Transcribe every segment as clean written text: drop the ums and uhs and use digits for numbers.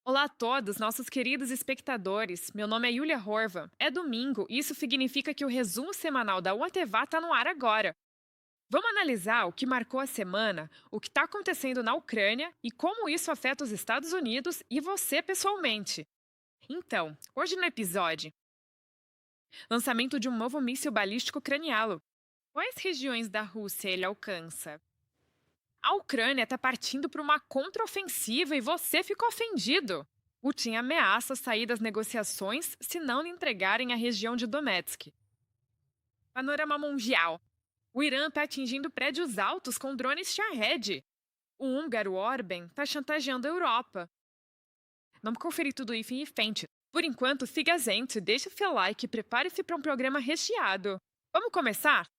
Olá a todos, nossos queridos espectadores. Meu nome é Yulia Horva. É domingo e isso significa que o resumo semanal da UATV está no ar agora. Vamos analisar o que marcou a semana, o que está acontecendo na Ucrânia e como isso afeta os Estados Unidos e você pessoalmente. Então, hoje no episódio, lançamento de um novo míssil balístico ucraniano. Quais regiões da Rússia ele alcança? A Ucrânia está partindo para uma contraofensiva e você ficou ofendido. Putin ameaça sair das negociações se não lhe entregarem a região de Donetsk. Panorama mundial. O Irã está atingindo prédios altos com drones Shahed. O húngaro Orbán está chantageando a Europa. Vamos conferir tudo isso em frente. Por enquanto, siga a gente, deixe seu like e prepare-se para um programa recheado. Vamos começar?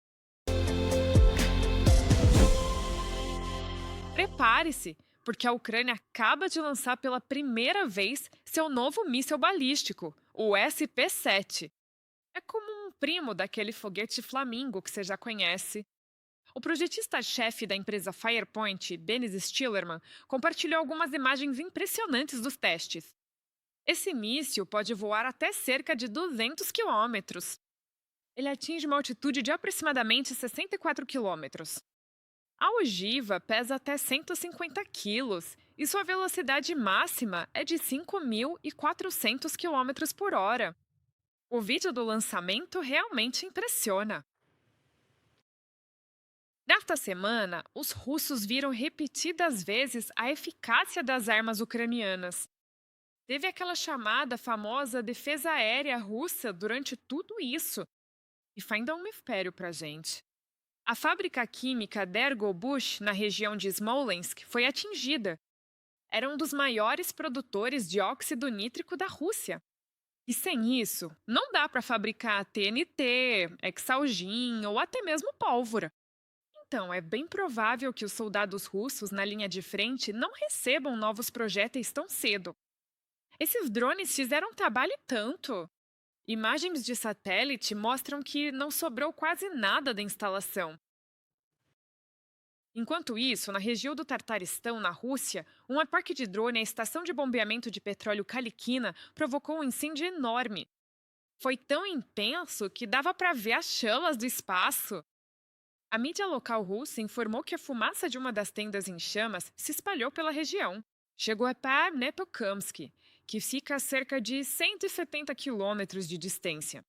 Prepare-se, porque a Ucrânia acaba de lançar pela primeira vez seu novo míssil balístico, o SP-7. É como um primo daquele foguete Flamingo que você já conhece. O projetista-chefe da empresa Firepoint, Denis Stillerman, compartilhou algumas imagens impressionantes dos testes. Esse míssil pode voar até cerca de 200 quilômetros. Ele atinge uma altitude de aproximadamente 64 quilômetros. A ogiva pesa até 150 quilos e sua velocidade máxima é de 5.400 quilômetros por hora. O vídeo do lançamento realmente impressiona. Nesta semana, os russos viram repetidas vezes a eficácia das armas ucranianas. Teve aquela chamada famosa defesa aérea russa durante tudo isso. E ainda é um mistério pra gente. A fábrica química Dergobush, na região de Smolensk, foi atingida. Era um dos maiores produtores de óxido nítrico da Rússia. E sem isso, não dá para fabricar TNT, Exalgin ou até mesmo pólvora. Então, é bem provável que os soldados russos na linha de frente não recebam novos projéteis tão cedo. Esses drones fizeram trabalho e tanto. Imagens de satélite mostram que não sobrou quase nada da instalação. Enquanto isso, na região do Tartaristão, na Rússia, um ataque de drone à estação de bombeamento de petróleo Kalikina provocou um incêndio enorme. Foi tão intenso que dava para ver as chamas do espaço. A mídia local russa informou que a fumaça de uma das tendas em chamas se espalhou pela região. Chegou até Netokamsk, que fica a cerca de 170 quilômetros de distância.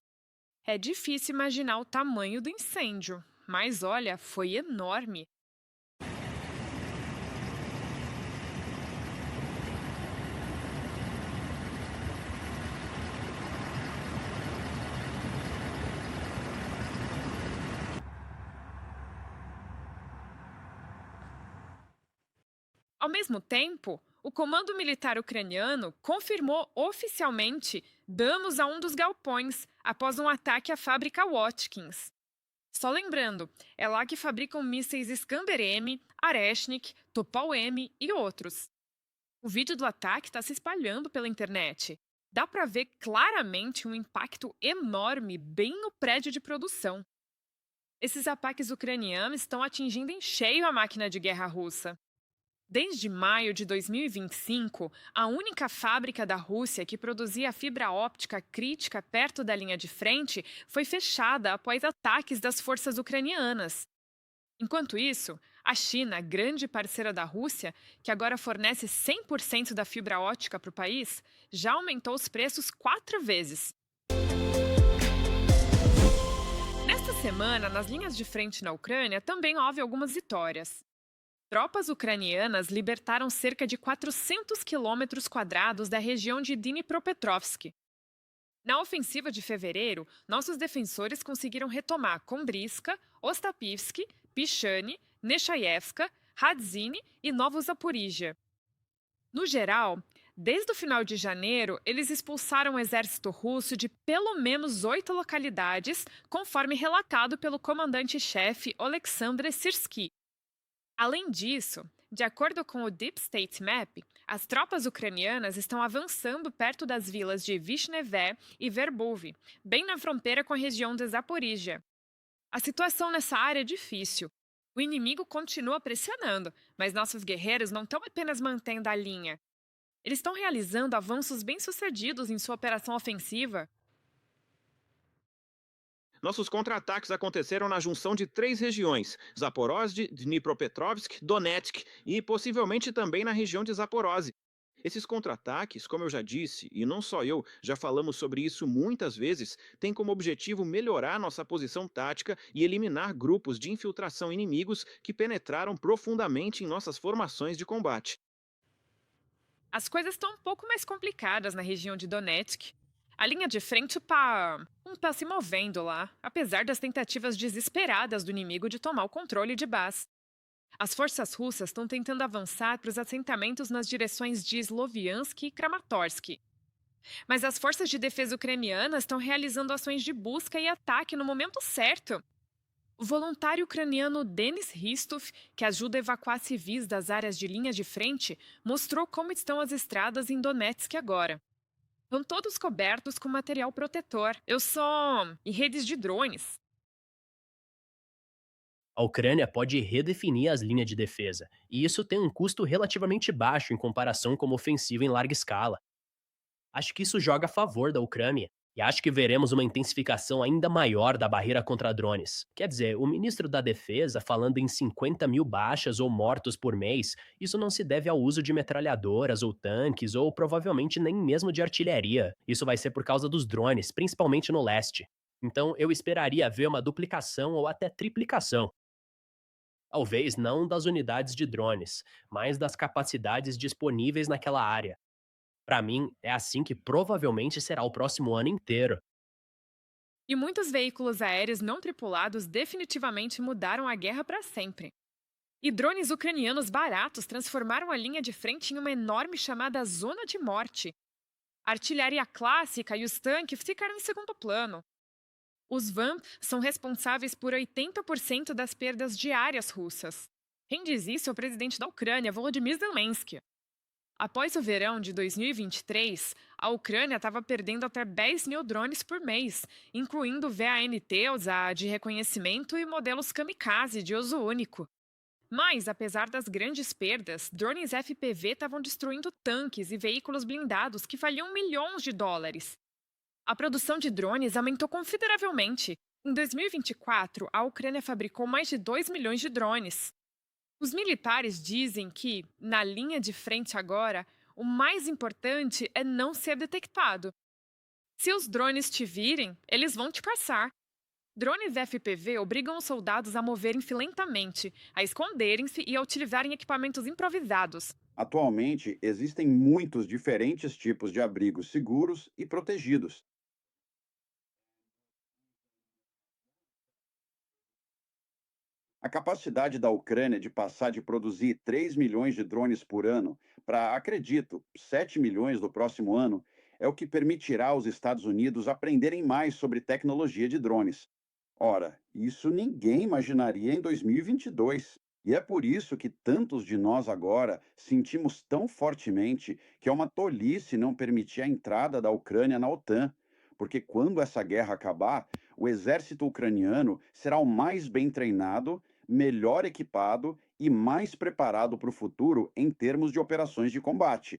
É difícil imaginar o tamanho do incêndio, mas olha, foi enorme. Ao mesmo tempo, o comando militar ucraniano confirmou oficialmente danos a um dos galpões após um ataque à fábrica Watkins. Só lembrando, é lá que fabricam mísseis Iskander-M, Areshnik, Topol-M e outros. O vídeo do ataque está se espalhando pela internet. Dá para ver claramente um impacto enorme bem no prédio de produção. Esses ataques ucranianos estão atingindo em cheio a máquina de guerra russa. Desde maio de 2025, a única fábrica da Rússia que produzia fibra óptica crítica perto da linha de frente foi fechada após ataques das forças ucranianas. Enquanto isso, a China, grande parceira da Rússia, que agora fornece 100% da fibra óptica para o país, já aumentou os preços 4 vezes. Nesta semana, nas linhas de frente na Ucrânia, também houve algumas vitórias. Tropas ucranianas libertaram cerca de 400 quilômetros quadrados da região de Dnipropetrovsk. Na ofensiva de fevereiro, nossos defensores conseguiram retomar Kombriska, Ostapivsk, Pichane, Nechayevska, Radzine e Novo Zaporizhia. No geral, desde o final de janeiro, eles expulsaram o exército russo de pelo menos 8 localidades, conforme relatado pelo comandante-chefe Oleksandr Syrskyi. Além disso, de acordo com o Deep State Map, as tropas ucranianas estão avançando perto das vilas de Vishneve e Verbove, bem na fronteira com a região de Zaporizhia. A situação nessa área é difícil. O inimigo continua pressionando, mas nossos guerreiros não estão apenas mantendo a linha. Eles estão realizando avanços bem-sucedidos em sua operação ofensiva. Nossos contra-ataques aconteceram na junção de três regiões: Zaporozhye, Dnipropetrovsk, Donetsk e possivelmente também na região de Zaporozhye. Esses contra-ataques, como eu já disse, e não só eu, já falamos sobre isso muitas vezes, têm como objetivo melhorar nossa posição tática e eliminar grupos de infiltração inimigos que penetraram profundamente em nossas formações de combate. As coisas estão um pouco mais complicadas na região de Donetsk. A linha de frente está se movendo lá, apesar das tentativas desesperadas do inimigo de tomar o controle de Bas. As forças russas estão tentando avançar para os assentamentos nas direções de Sloviansk e Kramatorsk. Mas as forças de defesa ucranianas estão realizando ações de busca e ataque no momento certo. O voluntário ucraniano Denis Ristov, que ajuda a evacuar civis das áreas de linha de frente, mostrou como estão as estradas em Donetsk agora. Estão todos cobertos com material protetor. E redes de drones. A Ucrânia pode redefinir as linhas de defesa, e isso tem um custo relativamente baixo em comparação com uma ofensiva em larga escala. Acho que isso joga a favor da Ucrânia, e acho que veremos uma intensificação ainda maior da barreira contra drones. Quer dizer, o ministro da Defesa falando em 50 mil baixas ou mortos por mês, isso não se deve ao uso de metralhadoras ou tanques, ou provavelmente nem mesmo de artilharia. Isso vai ser por causa dos drones, principalmente no leste. Então eu esperaria ver uma duplicação ou até triplicação. Talvez não das unidades de drones, mas das capacidades disponíveis naquela área. Para mim, é assim que provavelmente será o próximo ano inteiro. E muitos veículos aéreos não tripulados definitivamente mudaram a guerra para sempre. E drones ucranianos baratos transformaram a linha de frente em uma enorme chamada zona de morte. A artilharia clássica e os tanques ficaram em segundo plano. Os VAM são responsáveis por 80% das perdas diárias russas. Quem diz isso é o presidente da Ucrânia, Volodymyr Zelensky. Após o verão de 2023, a Ucrânia estava perdendo até 10 mil drones por mês, incluindo VANTs de reconhecimento e modelos kamikaze de uso único. Mas, apesar das grandes perdas, drones FPV estavam destruindo tanques e veículos blindados que valiam milhões de dólares. A produção de drones aumentou consideravelmente. Em 2024, a Ucrânia fabricou mais de 2 milhões de drones. Os militares dizem que, na linha de frente agora, o mais importante é não ser detectado. Se os drones te virem, eles vão te passar. Drones FPV obrigam os soldados a moverem-se lentamente, a esconderem-se e a utilizarem equipamentos improvisados. Atualmente, existem muitos diferentes tipos de abrigos seguros e protegidos. A capacidade da Ucrânia de passar de produzir 3 milhões de drones por ano para, acredito, 7 milhões do próximo ano, é o que permitirá aos Estados Unidos aprenderem mais sobre tecnologia de drones. Ora, isso ninguém imaginaria em 2022. E é por isso que tantos de nós agora sentimos tão fortemente que é uma tolice não permitir a entrada da Ucrânia na OTAN, porque quando essa guerra acabar, o exército ucraniano será o mais bem treinado, melhor equipado e mais preparado para o futuro em termos de operações de combate.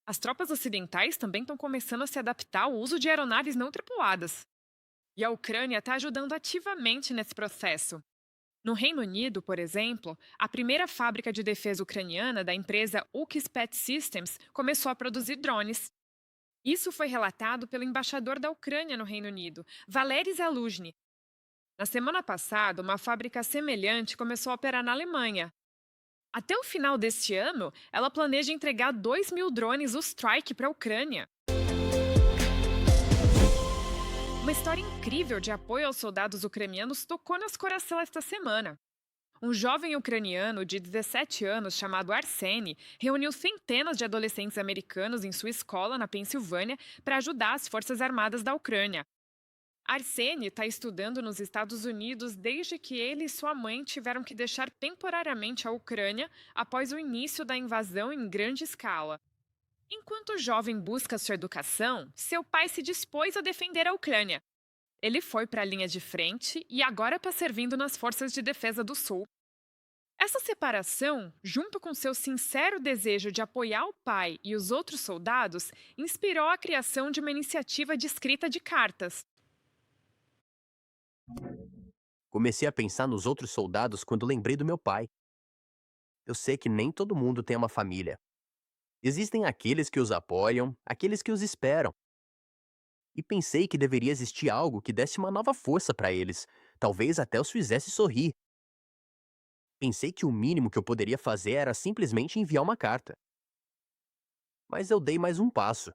As tropas ocidentais também estão começando a se adaptar ao uso de aeronaves não tripuladas. E a Ucrânia está ajudando ativamente nesse processo. No Reino Unido, por exemplo, a primeira fábrica de defesa ucraniana da empresa Ukspet Systems começou a produzir drones. Isso foi relatado pelo embaixador da Ucrânia no Reino Unido, Valery Zaluzhny. Na semana passada, uma fábrica semelhante começou a operar na Alemanha. Até o final deste ano, ela planeja entregar 2 mil drones Strike para a Ucrânia. Uma história incrível de apoio aos soldados ucranianos tocou nosso coração esta semana. Um jovem ucraniano de 17 anos chamado Arseny reuniu centenas de adolescentes americanos em sua escola na Pensilvânia para ajudar as Forças Armadas da Ucrânia. Arseny está estudando nos Estados Unidos desde que ele e sua mãe tiveram que deixar temporariamente a Ucrânia após o início da invasão em grande escala. Enquanto o jovem busca sua educação, seu pai se dispôs a defender a Ucrânia. Ele foi para a linha de frente e agora está servindo nas Forças de Defesa do Sul. Essa separação, junto com seu sincero desejo de apoiar o pai e os outros soldados, inspirou a criação de uma iniciativa de escrita de cartas. Comecei a pensar nos outros soldados quando lembrei do meu pai. Eu sei que nem todo mundo tem uma família. Existem aqueles que os apoiam, aqueles que os esperam. E pensei que deveria existir algo que desse uma nova força para eles, talvez até os fizesse sorrir. Pensei que o mínimo que eu poderia fazer era simplesmente enviar uma carta. Mas eu dei mais um passo.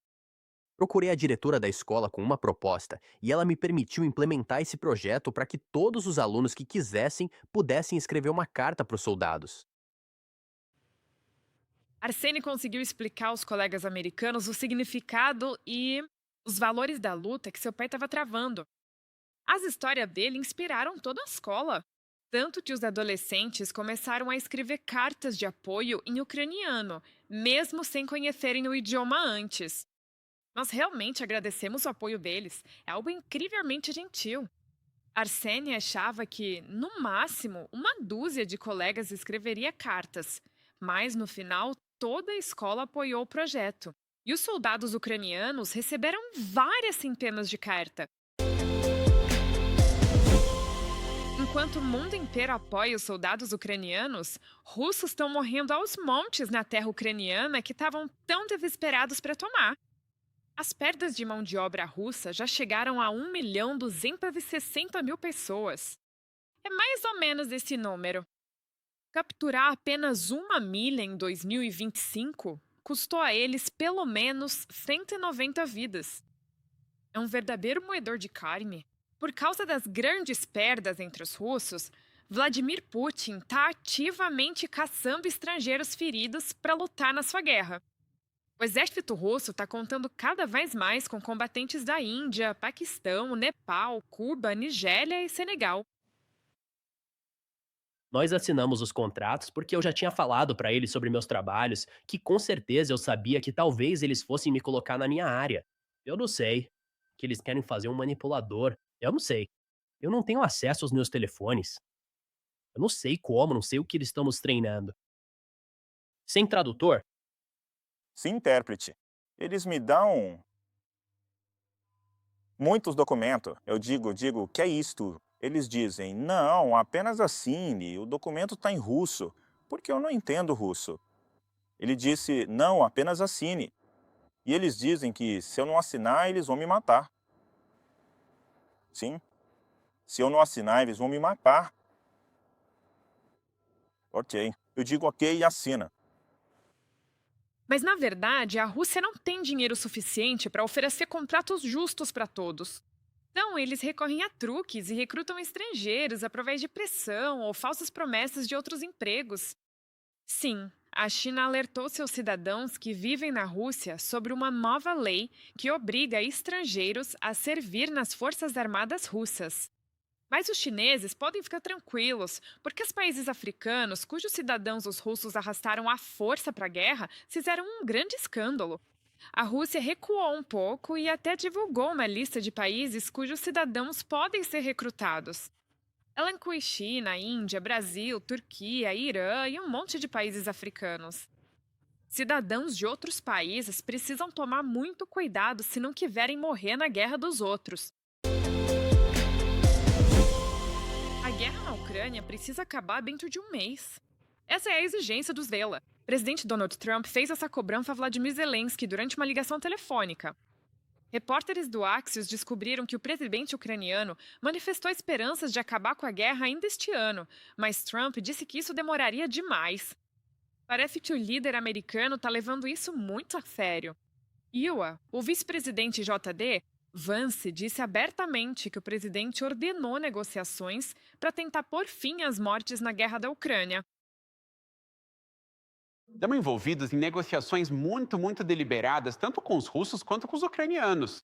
Procurei a diretora da escola com uma proposta e ela me permitiu implementar esse projeto para que todos os alunos que quisessem pudessem escrever uma carta para os soldados. Arsene conseguiu explicar aos colegas americanos o significado e os valores da luta que seu pai estava travando. As histórias dele inspiraram toda a escola. Tanto que os adolescentes começaram a escrever cartas de apoio em ucraniano, mesmo sem conhecerem o idioma antes. Nós realmente agradecemos o apoio deles. É algo incrivelmente gentil. Arsene achava que, no máximo, uma dúzia de colegas escreveria cartas, mas no final toda a escola apoiou o projeto. E os soldados ucranianos receberam várias centenas de cartas. Enquanto o mundo inteiro apoia os soldados ucranianos, russos estão morrendo aos montes na terra ucraniana que estavam tão desesperados para tomar. As perdas de mão de obra russa já chegaram a 1.260.000 pessoas. É mais ou menos esse número. Capturar apenas uma milha em 2025 custou a eles pelo menos 190 vidas. É um verdadeiro moedor de carne. Por causa das grandes perdas entre os russos, Vladimir Putin está ativamente caçando estrangeiros feridos para lutar na sua guerra. O exército russo está contando cada vez mais com combatentes da Índia, Paquistão, Nepal, Cuba, Nigéria e Senegal. Nós assinamos os contratos porque eu já tinha falado para eles sobre meus trabalhos, que com certeza eu sabia que talvez eles fossem me colocar na minha área. Eu não sei. Que eles querem fazer um manipulador. Eu não sei. Eu não tenho acesso aos meus telefones. Eu não sei como, não sei o que eles estão nos treinando. Sem tradutor? Sim, intérprete. Eles me dão muitos documentos. Eu digo, o que é isto? Eles dizem, não, apenas assine, o documento está em russo, porque eu não entendo russo. Ele disse, não, apenas assine. E eles dizem que se eu não assinar, eles vão me matar. Sim, se eu não assinar, eles vão me matar. Ok, eu digo ok e assina. Mas, na verdade, a Rússia não tem dinheiro suficiente para oferecer contratos justos para todos. Então, eles recorrem a truques e recrutam estrangeiros através de pressão ou falsas promessas de outros empregos. Sim, a China alertou seus cidadãos que vivem na Rússia sobre uma nova lei que obriga estrangeiros a servir nas Forças Armadas russas. Mas os chineses podem ficar tranquilos, porque os países africanos, cujos cidadãos os russos arrastaram à força para a guerra, fizeram um grande escândalo. A Rússia recuou um pouco e até divulgou uma lista de países cujos cidadãos podem ser recrutados. Ela inclui China, Índia, Brasil, Turquia, Irã e um monte de países africanos. Cidadãos de outros países precisam tomar muito cuidado se não quiserem morrer na guerra dos outros. A guerra na Ucrânia precisa acabar dentro de um mês. Essa é a exigência do Zela. O presidente Donald Trump fez essa cobrança a Vladimir Zelensky durante uma ligação telefônica. Repórteres do Axios descobriram que o presidente ucraniano manifestou esperanças de acabar com a guerra ainda este ano, mas Trump disse que isso demoraria demais. Parece que o líder americano está levando isso muito a sério. Iowa, o vice-presidente JD, Vance, disse abertamente que o presidente ordenou negociações para tentar pôr fim às mortes na guerra da Ucrânia. Estamos envolvidos em negociações muito deliberadas, tanto com os russos quanto com os ucranianos.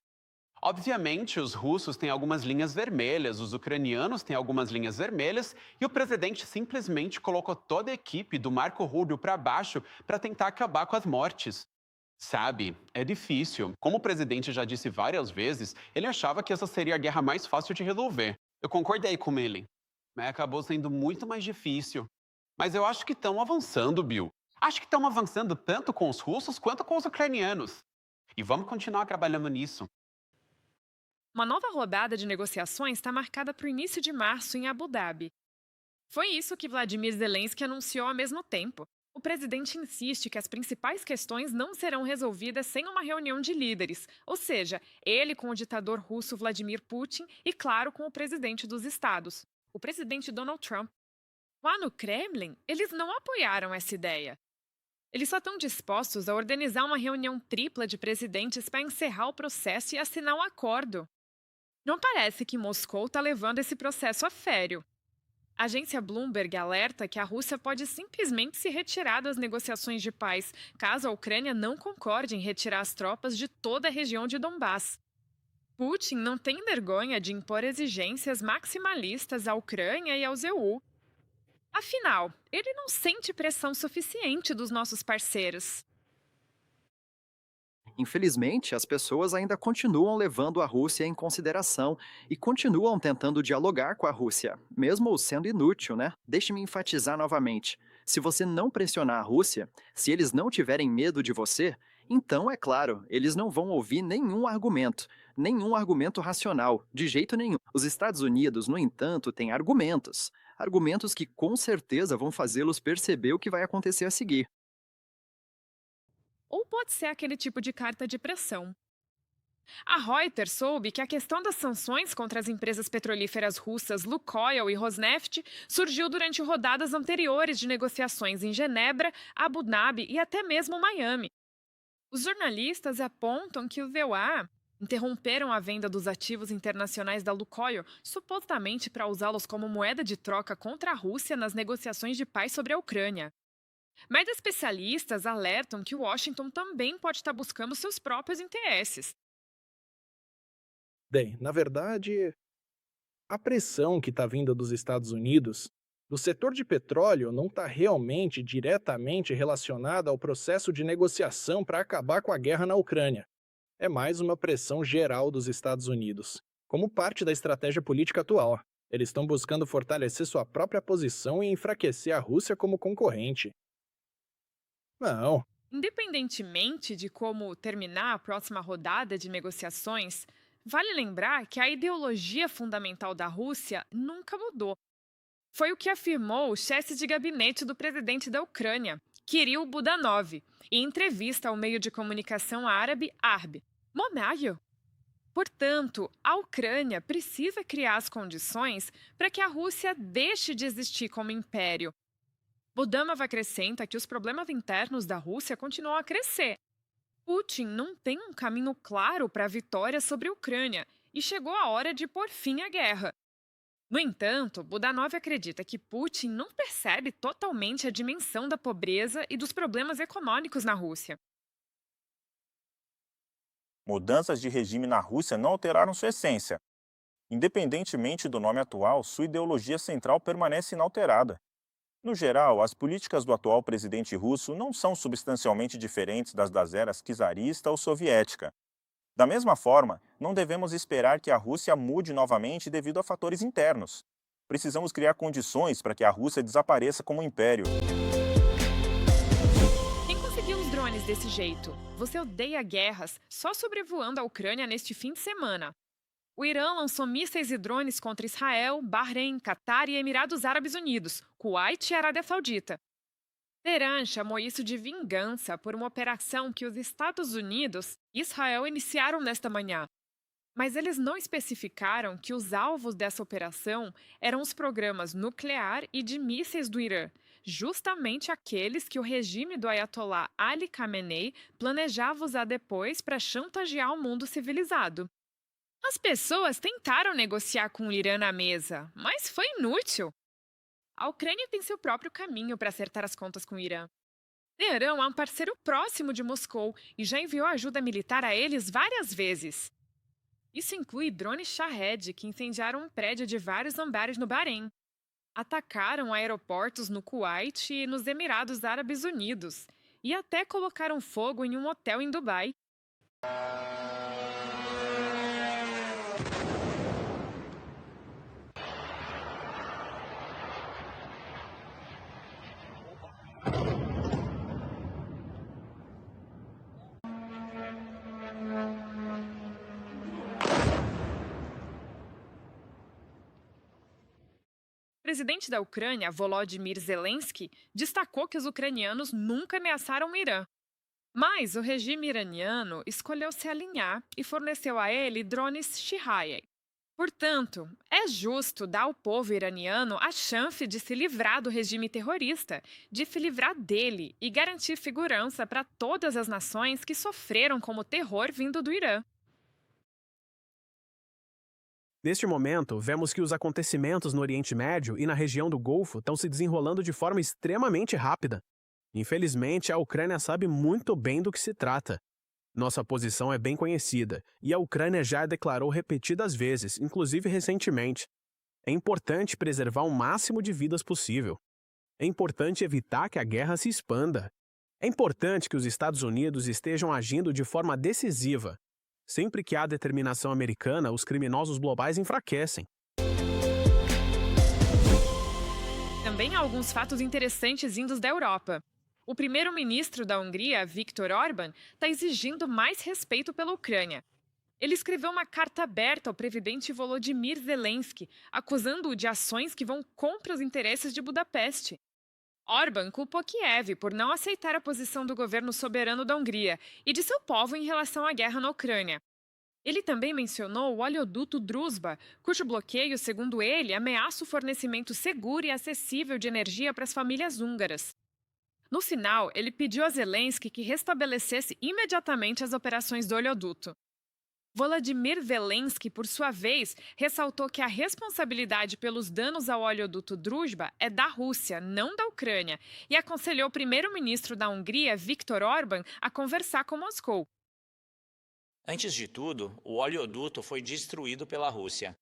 Obviamente, os russos têm algumas linhas vermelhas, os ucranianos têm algumas linhas vermelhas, e o presidente simplesmente colocou toda a equipe do Marco Rubio para baixo para tentar acabar com as mortes. Sabe, é difícil. Como o presidente já disse várias vezes, ele achava que essa seria a guerra mais fácil de resolver. Eu concordei com ele, mas acabou sendo muito mais difícil. Mas eu acho que estão avançando, Bill. Acho que estão avançando tanto com os russos quanto com os ucranianos. E vamos continuar trabalhando nisso. Uma nova rodada de negociações está marcada para o início de março em Abu Dhabi. Foi isso que Vladimir Zelensky anunciou ao mesmo tempo. O presidente insiste que as principais questões não serão resolvidas sem uma reunião de líderes, ou seja, ele com o ditador russo Vladimir Putin e, claro, com o presidente dos Estados, o presidente Donald Trump. Lá no Kremlin, eles não apoiaram essa ideia. Eles só estão dispostos a organizar uma reunião tripla de presidentes para encerrar o processo e assinar um acordo. Não parece que Moscou está levando esse processo a sério. A agência Bloomberg alerta que a Rússia pode simplesmente se retirar das negociações de paz, caso a Ucrânia não concorde em retirar as tropas de toda a região de Donbass. Putin não tem vergonha de impor exigências maximalistas à Ucrânia e ao EU. Afinal, ele não sente pressão suficiente dos nossos parceiros. Infelizmente, as pessoas ainda continuam levando a Rússia em consideração e continuam tentando dialogar com a Rússia, mesmo sendo inútil, né? Deixe-me enfatizar novamente. Se você não pressionar a Rússia, se eles não tiverem medo de você, então, é claro, eles não vão ouvir nenhum argumento racional, de jeito nenhum. Os Estados Unidos, no entanto, têm argumentos que com certeza vão fazê-los perceber o que vai acontecer a seguir. Ou pode ser aquele tipo de carta de pressão. A Reuters soube que a questão das sanções contra as empresas petrolíferas russas Lukoil e Rosneft surgiu durante rodadas anteriores de negociações em Genebra, Abu Dhabi e até mesmo Miami. Os jornalistas apontam que os EUA interromperam a venda dos ativos internacionais da Lukoil, supostamente para usá-los como moeda de troca contra a Rússia nas negociações de paz sobre a Ucrânia. Mas especialistas alertam que Washington também pode estar buscando seus próprios interesses. Bem, na verdade, a pressão que está vindo dos Estados Unidos do setor de petróleo não está realmente diretamente relacionada ao processo de negociação para acabar com a guerra na Ucrânia. É mais uma pressão geral dos Estados Unidos, como parte da estratégia política atual. Eles estão buscando fortalecer sua própria posição e enfraquecer a Rússia como concorrente. Não, Independentemente de como terminar a próxima rodada de negociações, vale lembrar que a ideologia fundamental da Rússia nunca mudou. Foi o que afirmou o chefe de gabinete do presidente da Ucrânia, Kirill Budanov, em entrevista ao meio de comunicação árabe Arb. Monaio. Portanto, a Ucrânia precisa criar as condições para que a Rússia deixe de existir como império. Budanov acrescenta que os problemas internos da Rússia continuam a crescer. Putin não tem um caminho claro para a vitória sobre a Ucrânia e chegou a hora de pôr fim à guerra. No entanto, Budanov acredita que Putin não percebe totalmente a dimensão da pobreza e dos problemas econômicos na Rússia. Mudanças de regime na Rússia não alteraram sua essência. Independentemente do nome atual, sua ideologia central permanece inalterada. No geral, as políticas do atual presidente russo não são substancialmente diferentes das eras czarista ou soviética. Da mesma forma, não devemos esperar que a Rússia mude novamente devido a fatores internos. Precisamos criar condições para que a Rússia desapareça como império. Quem conseguiu os drones desse jeito? Você odeia guerras só sobrevoando a Ucrânia neste fim de semana. O Irã lançou mísseis e drones contra Israel, Bahrein, Catar e Emirados Árabes Unidos, Kuwait e Arábia Saudita. Teherã chamou isso de vingança por uma operação que os Estados Unidos e Israel iniciaram nesta manhã. Mas eles não especificaram que os alvos dessa operação eram os programas nuclear e de mísseis do Irã, justamente aqueles que o regime do Ayatollah Ali Khamenei planejava usar depois para chantagear o mundo civilizado. As pessoas tentaram negociar com o Irã na mesa, mas foi inútil. A Ucrânia tem seu próprio caminho para acertar as contas com o Irã. Teherã é um parceiro próximo de Moscou e já enviou ajuda militar a eles várias vezes. Isso inclui drones Shahed, que incendiaram um prédio de vários andares no Bahrein. Atacaram aeroportos no Kuwait e nos Emirados Árabes Unidos. E até colocaram fogo em um hotel em Dubai. presidente da Ucrânia, Volodymyr Zelensky, destacou que os ucranianos nunca ameaçaram o Irã. Mas o regime iraniano escolheu se alinhar e forneceu a ele drones Shahed. Portanto, é justo dar ao povo iraniano a chance de se livrar do regime terrorista, de se livrar dele e garantir segurança para todas as nações que sofreram com o terror vindo do Irã. Neste momento, vemos que os acontecimentos no Oriente Médio e na região do Golfo estão se desenrolando de forma extremamente rápida. Infelizmente, a Ucrânia sabe muito bem do que se trata. Nossa posição é bem conhecida, e a Ucrânia já declarou repetidas vezes, inclusive recentemente. É importante preservar o máximo de vidas possível. É importante evitar que a guerra se expanda. É importante que os Estados Unidos estejam agindo de forma decisiva. Sempre que há determinação americana, os criminosos globais enfraquecem. Também há alguns fatos interessantes vindos da Europa. O primeiro-ministro da Hungria, Viktor Orbán, está exigindo mais respeito pela Ucrânia. Ele escreveu uma carta aberta ao presidente Volodymyr Zelensky, acusando-o de ações que vão contra os interesses de Budapeste. Orbán culpou Kiev por não aceitar a posição do governo soberano da Hungria e de seu povo em relação à guerra na Ucrânia. Ele também mencionou o oleoduto Druzhba, cujo bloqueio, segundo ele, ameaça o fornecimento seguro e acessível de energia para as famílias húngaras. No final, ele pediu a Zelensky que restabelecesse imediatamente as operações do oleoduto. Volodymyr Zelensky, por sua vez, ressaltou que a responsabilidade pelos danos ao oleoduto Druzhba é da Rússia, não da Ucrânia, e aconselhou o primeiro-ministro da Hungria, Viktor Orbán, a conversar com Moscou. Antes de tudo, o oleoduto foi destruído pela Rússia.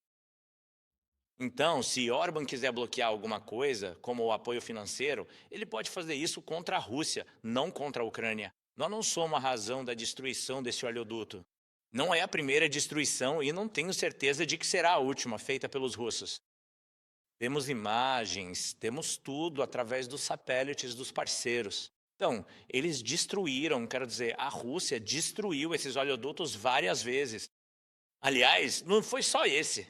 Então, se Orbán quiser bloquear alguma coisa, como o apoio financeiro, ele pode fazer isso contra a Rússia, não contra a Ucrânia. Nós não somos a razão da destruição desse oleoduto. Não é a primeira destruição e não tenho certeza de que será a última feita pelos russos. Temos imagens, temos tudo através dos satélites dos parceiros. Então, eles destruíram, quero dizer, a Rússia destruiu esses oleodutos várias vezes. Aliás, não foi só esse.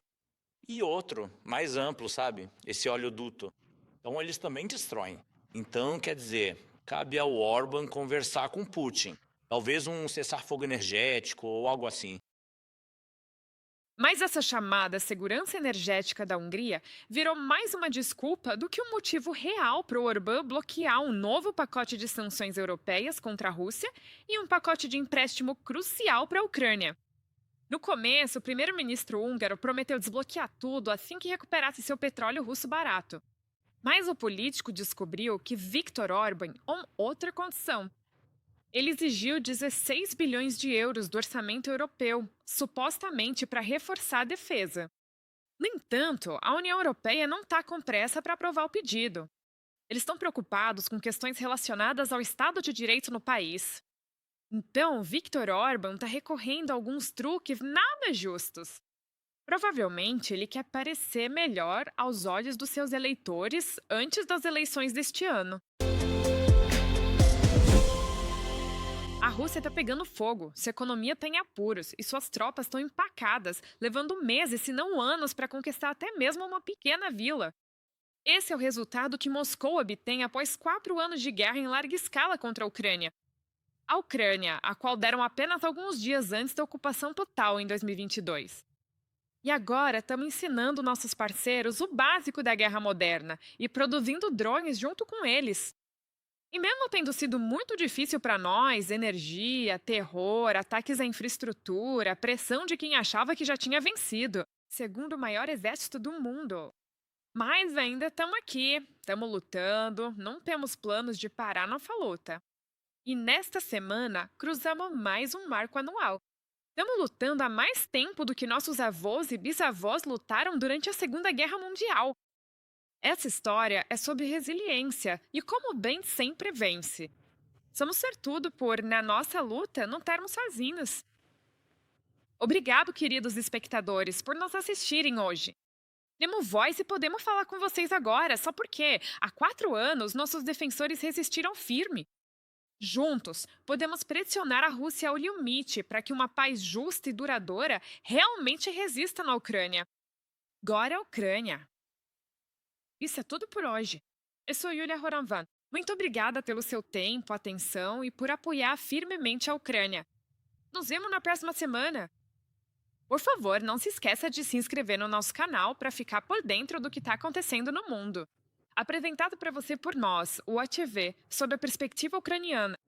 E outro, mais amplo, sabe? Esse oleoduto. Então, eles também destroem. Então, quer dizer, cabe ao Orbán conversar com Putin. Talvez um cessar-fogo energético ou algo assim. Mas essa chamada segurança energética da Hungria virou mais uma desculpa do que um motivo real para o Orbán bloquear um novo pacote de sanções europeias contra a Rússia e um pacote de empréstimo crucial para a Ucrânia. No começo, o primeiro-ministro húngaro prometeu desbloquear tudo assim que recuperasse seu petróleo russo barato. Mas o político descobriu que Viktor Orbán tinha outra condição. Ele exigiu 16 bilhões de euros do orçamento europeu, supostamente para reforçar a defesa. No entanto, a União Europeia não está com pressa para aprovar o pedido. Eles estão preocupados com questões relacionadas ao Estado de Direito no país. Então, Viktor Orbán está recorrendo a alguns truques nada justos. Provavelmente, ele quer parecer melhor aos olhos dos seus eleitores antes das eleições deste ano. A Rússia está pegando fogo, sua economia está em apuros e suas tropas estão empacadas, levando meses, se não anos, para conquistar até mesmo uma pequena vila. Esse é o resultado que Moscou obtém após 4 anos de guerra em larga escala contra a Ucrânia. A Ucrânia, a qual deram apenas alguns dias antes da ocupação total em 2022. E agora estamos ensinando nossos parceiros o básico da guerra moderna e produzindo drones junto com eles. E mesmo tendo sido muito difícil para nós, energia, terror, ataques à infraestrutura, pressão de quem achava que já tinha vencido, segundo o maior exército do mundo. Mas ainda estamos aqui, estamos lutando, não temos planos de parar nossa luta. E nesta semana, cruzamos mais um marco anual. Estamos lutando há mais tempo do que nossos avós e bisavós lutaram durante a Segunda Guerra Mundial. Essa história é sobre resiliência e como o bem sempre vence. Somos sortudos por, na nossa luta, não estarmos sozinhos. Obrigado, queridos espectadores, por nos assistirem hoje. Temos voz e podemos falar com vocês agora, só porque, há 4 anos, nossos defensores resistiram firme. Juntos, podemos pressionar a Rússia ao limite para que uma paz justa e duradoura realmente resista na Ucrânia. Glória à Ucrânia! Isso é tudo por hoje. Eu sou Yulia Horanvan. Muito obrigada pelo seu tempo, atenção e por apoiar firmemente a Ucrânia. Nos vemos na próxima semana. Por favor, não se esqueça de se inscrever no nosso canal para ficar por dentro do que está acontecendo no mundo. Apresentado para você por nós, o ATV, sob a perspectiva ucraniana.